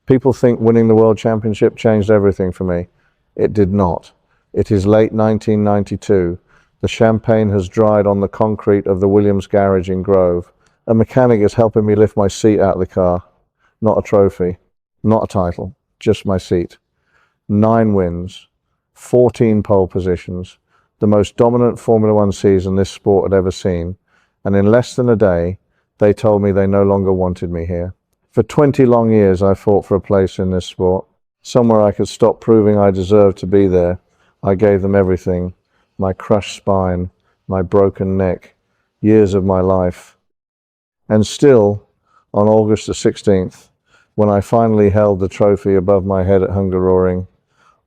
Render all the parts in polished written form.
People think winning the World Championship changed everything for me. It did not. It is late 1992. The champagne has dried on the concrete of the Williams garage in Grove. A mechanic is helping me lift my seat out of the car. Not a trophy, not a title, just my seat. 9 wins, 14 pole positions, the most dominant Formula One season this sport had ever seen. And in less than a day, they told me they no longer wanted me here. For 20 long years, I fought for a place in this sport, somewhere I could stop proving I deserved to be there. I gave them everything, my crushed spine, my broken neck, years of my life. And still, on August the 16th, when I finally held the trophy above my head at Hungaroring,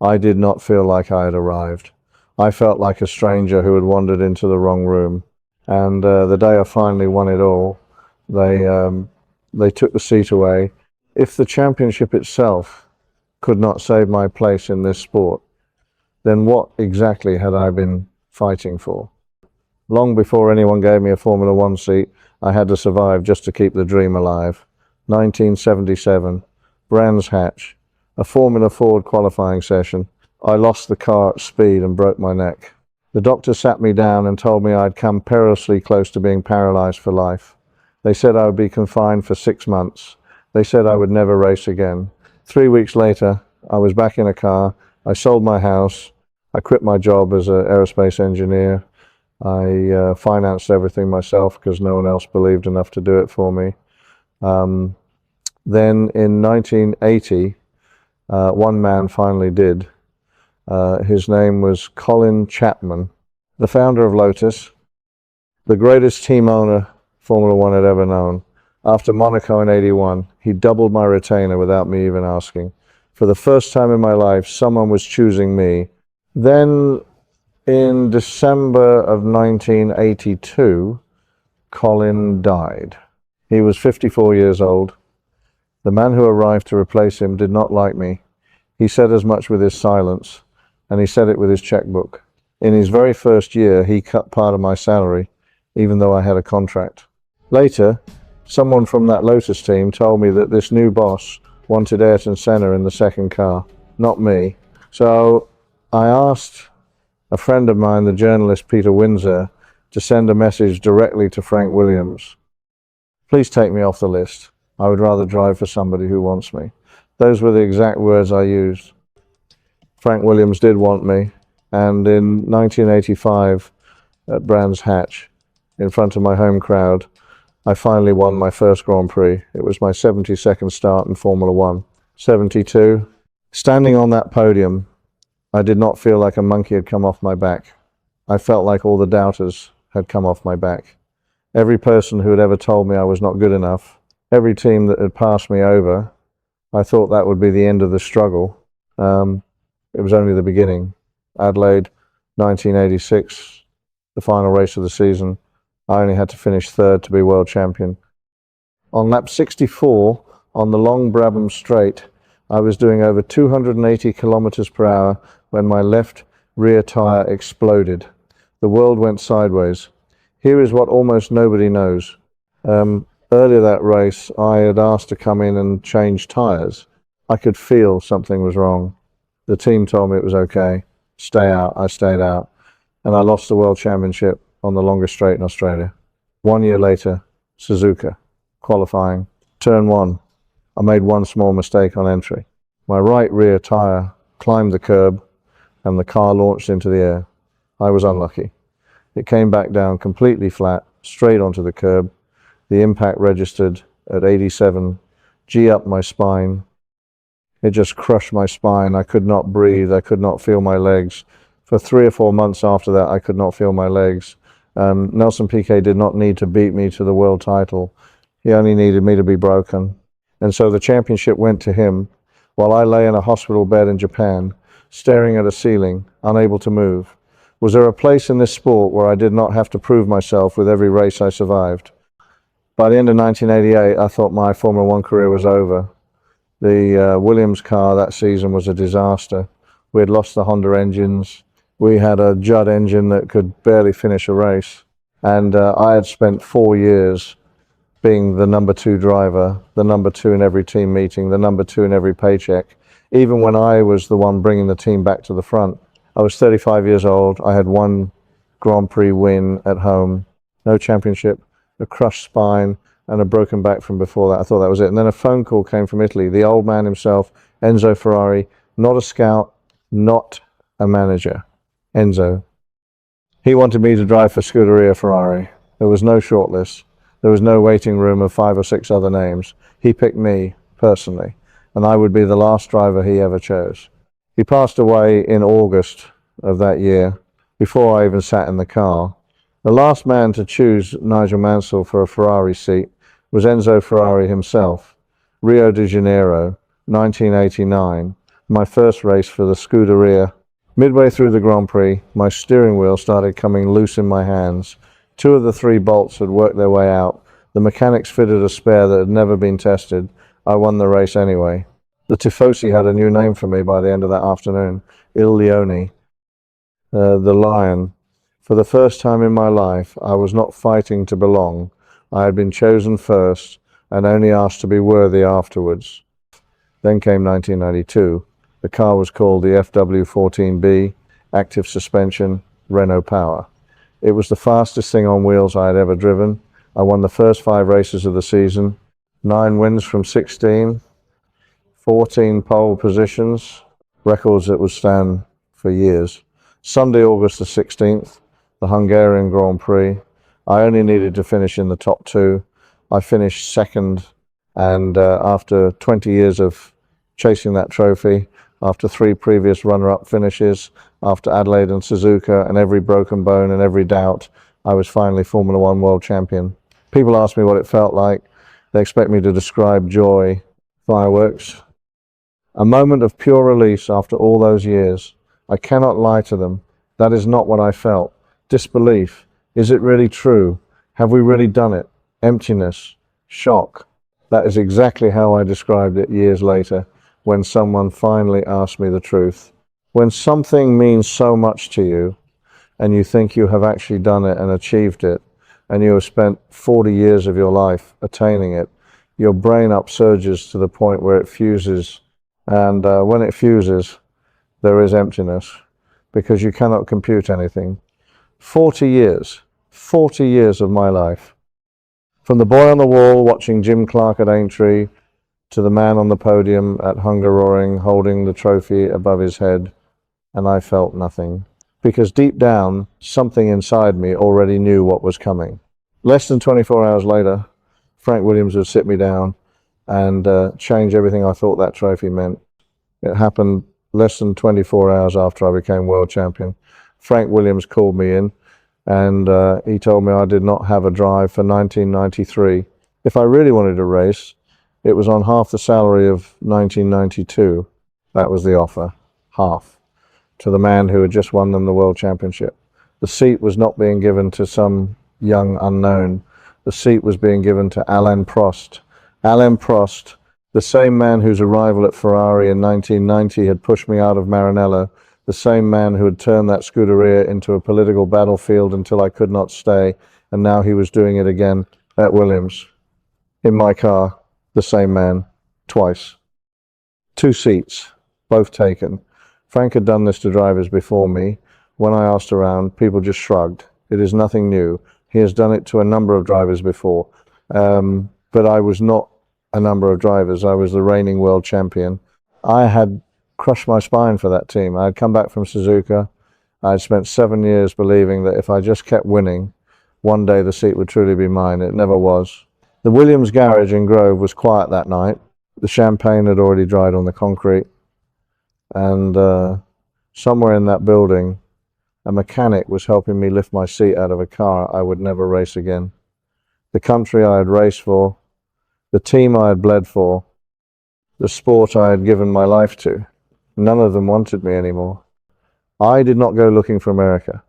I did not feel like I had arrived. I felt like a stranger who had wandered into the wrong room. And the day I finally won it all, they took the seat away. If the championship itself could not save my place in this sport, then what exactly had I been fighting for? Long before anyone gave me a Formula One seat, I had to survive just to keep the dream alive. 1977, Brands Hatch, a Formula Ford qualifying session. I lost the car at speed and broke my neck. The doctor sat me down and told me I'd come perilously close to being paralyzed for life. They said I would be confined for 6 months. They said I would never race again. 3 weeks later, I was back in a car. I sold my house. I quit my job as an aerospace engineer. I financed everything myself because no one else believed enough to do it for me. Then in 1980, one man finally did. His name was Colin Chapman, the founder of Lotus, the greatest team owner Formula One had ever known. After Monaco in '81, he doubled my retainer without me even asking. For the first time in my life, someone was choosing me. Then, in December of 1982, Colin died. He was 54 years old. The man who arrived to replace him did not like me. He said as much with his silence, and he said it with his checkbook. In his very first year, he cut part of my salary, even though I had a contract. Later, someone from that Lotus team told me that this new boss wanted Ayrton Senna in the second car, not me. So I asked a friend of mine, the journalist Peter Windsor, to send a message directly to Frank Williams. Please take me off the list. I would rather drive for somebody who wants me. Those were the exact words I used. Frank Williams did want me, and in 1985 at Brands Hatch, in front of my home crowd, I finally won my first Grand Prix. It was my 72nd start in Formula One. 72. Standing on that podium, I did not feel like a monkey had come off my back. I felt like all the doubters had come off my back. Every person who had ever told me I was not good enough, every team that had passed me over, I thought that would be the end of the struggle. It was only the beginning. Adelaide, 1986, the final race of the season. I only had to finish third to be world champion. On lap 64, on the long Brabham Straight, I was doing over 280 kilometers per hour when my left rear tire exploded. The world went sideways. Here is what almost nobody knows. Earlier that race, I had asked to come in and change tires. I could feel something was wrong. The team told me it was okay. Stay out. I stayed out. And I lost the world championship on the longest straight in Australia. 1 year later, Suzuka, qualifying, turn 1. I made one small mistake on entry. My right rear tire climbed the curb and the car launched into the air. I was unlucky. It came back down completely flat, straight onto the curb. The impact registered at 87, G up my spine. It just crushed my spine. I could not breathe. I could not feel my legs. For 3 or 4 months after that, I could not feel my legs. Nelson Piquet did not need to beat me to the world title. He only needed me to be broken. And so the championship went to him while I lay in a hospital bed in Japan, staring at a ceiling, unable to move. Was there a place in this sport where I did not have to prove myself with every race I survived? By the end of 1988, I thought my Formula One career was over. The Williams car that season was a disaster. We had lost the Honda engines. We had a Judd engine that could barely finish a race. And I had spent 4 years being the number 2 driver, the number 2 in every team meeting, the number 2 in every paycheck. Even when I was the one bringing the team back to the front. I was 35 years old. I had one Grand Prix win at home, no championship, a crushed spine, and a broken back from before that. I thought that was it. And then a phone call came from Italy. The old man himself, Enzo Ferrari, not a scout, not a manager. Enzo. He wanted me to drive for Scuderia Ferrari. There was no shortlist. There was no waiting room of 5 or 6 other names. He picked me personally, and I would be the last driver he ever chose. He passed away in August of that year, before I even sat in the car. The last man to choose Nigel Mansell for a Ferrari seat was Enzo Ferrari himself. Rio de Janeiro, 1989, my first race for the Scuderia. Midway through the Grand Prix, my steering wheel started coming loose in my hands. 2 of the 3 bolts had worked their way out. The mechanics fitted a spare that had never been tested. I won the race anyway. The Tifosi had a new name for me by the end of that afternoon, Il Leone, the Lion. For the first time in my life, I was not fighting to belong. I had been chosen first and only asked to be worthy afterwards. Then came 1992. The car was called the FW14B, active suspension, Renault Power. It was the fastest thing on wheels I had ever driven. I won the first 5 races of the season, 9 wins from 16, 14 pole positions, records that would stand for years. Sunday, August the 16th, the Hungarian Grand Prix. I only needed to finish in the top 2. I finished second, and after 20 years of chasing that trophy, after 3 previous runner-up finishes, after Adelaide and Suzuka, and every broken bone and every doubt, I was finally Formula One world champion. People ask me what it felt like. They expect me to describe joy, fireworks. A moment of pure release after all those years. I cannot lie to them. That is not what I felt. Disbelief. Is it really true? Have we really done it? Emptiness. Shock. That is exactly how I described it years later, when someone finally asked me the truth. When something means so much to you, and you think you have actually done it and achieved it, and you have spent 40 years of your life attaining it, your brain upsurges to the point where it fuses. And when it fuses, there is emptiness, because you cannot compute anything. 40 years of my life. From the boy on the wall watching Jim Clark at Aintree, to the man on the podium at Hungaroring holding the trophy above his head, and I felt nothing. Because deep down, something inside me already knew what was coming. Less than 24 hours later, Frank Williams would sit me down and change everything I thought that trophy meant. It happened less than 24 hours after I became world champion. Frank Williams called me in, and he told me I did not have a drive for 1993. If I really wanted to race, it was on half the salary of 1992. That was the offer, half, to the man who had just won them the world championship. The seat was not being given to some young unknown. The seat was being given to Alain Prost. Alain Prost, the same man whose arrival at Ferrari in 1990 had pushed me out of Maranello, the same man who had turned that Scuderia into a political battlefield until I could not stay, and now he was doing it again at Williams. In my car, the same man, twice. 2 seats, both taken. Frank had done this to drivers before me. When I asked around, people just shrugged. It is nothing new. He has done it to a number of drivers before. But I was not a number of drivers. I was the reigning world champion. I had crushed my spine for that team. I had come back from Suzuka. I had spent 7 years believing that if I just kept winning, one day the seat would truly be mine. It never was. The Williams garage in Grove was quiet that night. The champagne had already dried on the concrete. And somewhere in that building, a mechanic was helping me lift my seat out of a car I would never race again. The country I had raced for, the team I had bled for, the sport I had given my life to, none of them wanted me anymore. I did not go looking for America.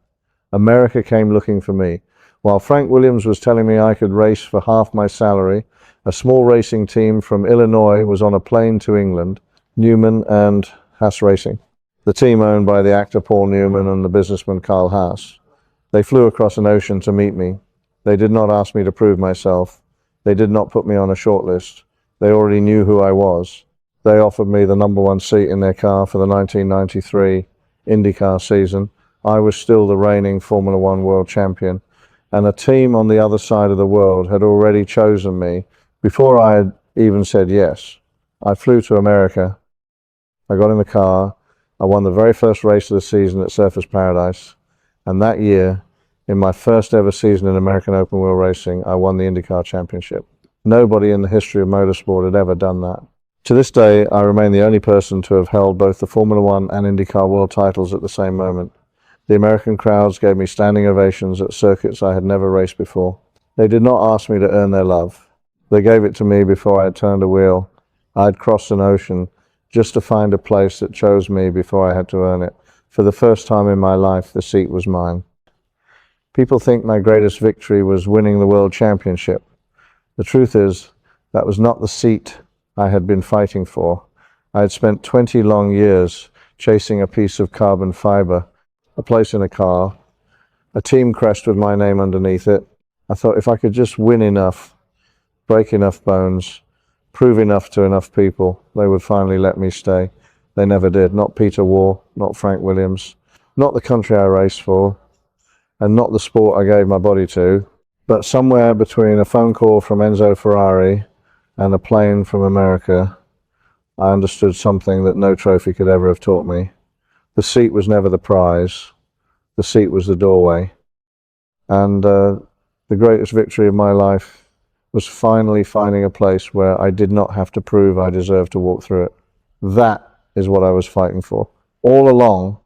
America came looking for me. While Frank Williams was telling me I could race for half my salary, a small racing team from Illinois was on a plane to England, Newman and Haas Racing, the team owned by the actor Paul Newman and the businessman Carl Haas. They flew across an ocean to meet me. They did not ask me to prove myself. They did not put me on a shortlist. They already knew who I was. They offered me the #1 seat in their car for the 1993 IndyCar season. I was still the reigning Formula One world champion, and a team on the other side of the world had already chosen me before I had even said yes. I flew to America. I got in the car. I won the very first race of the season at Surfers Paradise, and that year, in my first ever season in American open wheel racing, I won the IndyCar Championship. Nobody in the history of motorsport had ever done that. To this day, I remain the only person to have held both the Formula One and IndyCar world titles at the same moment. The American crowds gave me standing ovations at circuits I had never raced before. They did not ask me to earn their love. They gave it to me before I had turned a wheel. I had crossed an ocean just to find a place that chose me before I had to earn it. For the first time in my life, the seat was mine. People think my greatest victory was winning the world championship. The truth is, that was not the seat I had been fighting for. I had spent 20 long years chasing a piece of carbon fiber, a place in a car, a team crest with my name underneath it. I thought if I could just win enough, break enough bones, prove enough to enough people, they would finally let me stay. They never did. Not Peter Waugh, not Frank Williams, not the country I raced for, and not the sport I gave my body to, but somewhere between a phone call from Enzo Ferrari and a plane from America, I understood something that no trophy could ever have taught me. The seat was never the prize. The seat was the doorway. And the greatest victory of my life was finally finding a place where I did not have to prove I deserved to walk through it. That is what I was fighting for. All along,